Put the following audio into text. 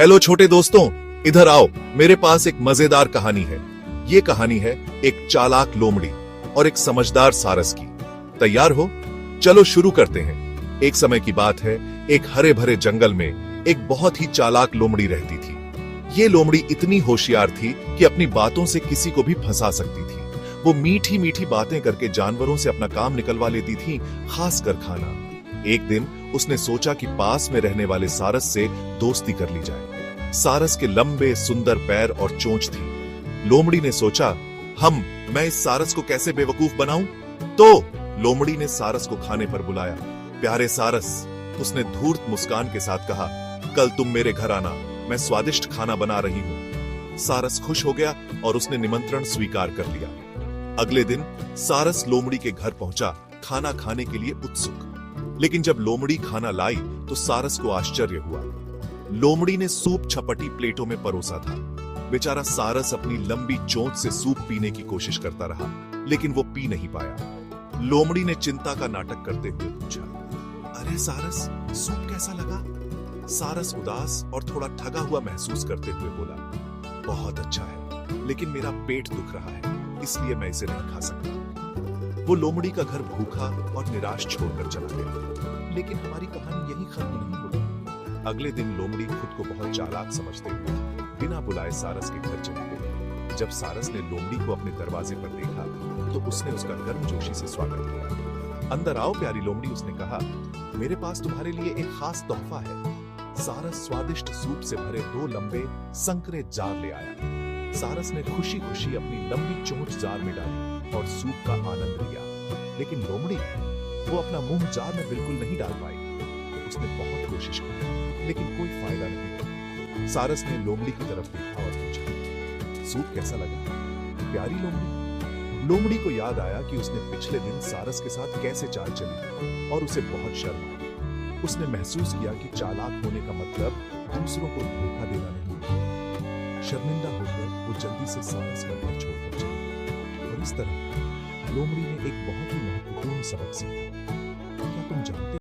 Hello छोटे दोस्तों, इधर आओ। मेरे पास एक मजेदार कहानी है। ये कहानी है एक चालाक लोमड़ी और एक समझदार सारस की। तैयार हो? चलो शुरू करते हैं। एक समय की बात है, एक हरे भरे जंगल में एक बहुत ही चालाक लोमड़ी रहती थी। ये लोमड़ी इतनी होशियार थी कि अपनी बातों से किसी को भी फंसा सकती थी। वो मीठी मीठी बातें करके जानवरों से अपना काम निकलवा लेती थी, खासकर खाना। एक दिन उसने सोचा कि पास में रहने वाले सारस से दोस्ती कर ली जाए। सारस के लंबे सुंदर पैर और चोंच थी। लोमड़ी ने सोचा, मैं इस सारस को कैसे बेवकूफ बनाऊं? तो लोमड़ी ने सारस को खाने पर बुलाया। प्यारे सारस, उसने धूर्त मुस्कान के साथ कहा, कल तुम मेरे घर आना, मैं स्वादिष्ट खाना बना रही हूं। सारस खुश हो गया और उसने निमंत्रण स्वीकार कर लिया। अगले दिन सारस लोमड़ी के घर पहुंचा, खाना खाने के लिए उत्सुक। लेकिन जब लोमड़ी खाना लाई तो सारस को आश्चर्य हुआ। लोमड़ी ने सूप छपटी प्लेटों में परोसा था। बेचारा सारस अपनी लंबी चोंच से सूप पीने की कोशिश करता रहा, लेकिन वो पी नहीं पाया। लोमड़ी ने चिंता का नाटक करते हुए पूछा, अरे सारस, सूप कैसा लगा? सारस उदास और थोड़ा ठगा हुआ महसूस करते हुए बोला, बहुत अच्छा है, लेकिन मेरा पेट दुख रहा है, इसलिए मैं इसे नहीं खा सकता। वो लोमड़ी का घर भूखा और निराश छोड़कर चला गया। लेकिन हमारी कहानी यही खत्म नहीं हुई। अगले दिन लोमड़ी खुद को बहुत चालाक समझते हुए बिना बुलाए सारस के घर चली गई। जब सारस ने लोमड़ी को अपने दरवाजे पर देखा तो उसने उसका गर्मजोशी से स्वागत किया। अंदर आओ प्यारी लोमड़ी, उसने कहा, मेरे पास तुम्हारे लिए एक खास तोहफा है। सारस स्वादिष्ट सूप से भरे 2 लंबे संकरे जार ले आया। सारस ने खुशी खुशी अपनी लंबी चोंच जार में डाली और सूप का आनंद लिया। लेकिन लोमड़ी, वो अपना मुंह जार में बिल्कुल नहीं डाल पाई। उसने बहुत कोशिश की, लेकिन कोई फायदा नहीं। सारस ने लोमड़ी की तरफ देखा और पूछा, सूप कैसा लगा प्यारी लोमड़ी? लोमड़ी को याद आया कि उसने पिछले दिन सारस के साथ कैसे चाल चली और उसे बहुत शर्म आई। उसने महसूस किया कि चालाक होने का मतलब दूसरों को धोखा देना नहीं। शर्मिंदा होकर वो जल्दी से सारस का घर छोड़कर चली। और इस तरह लोमड़ी ने एक बहुत ही महत्वपूर्ण सबक सीखा। क्या तुम जानते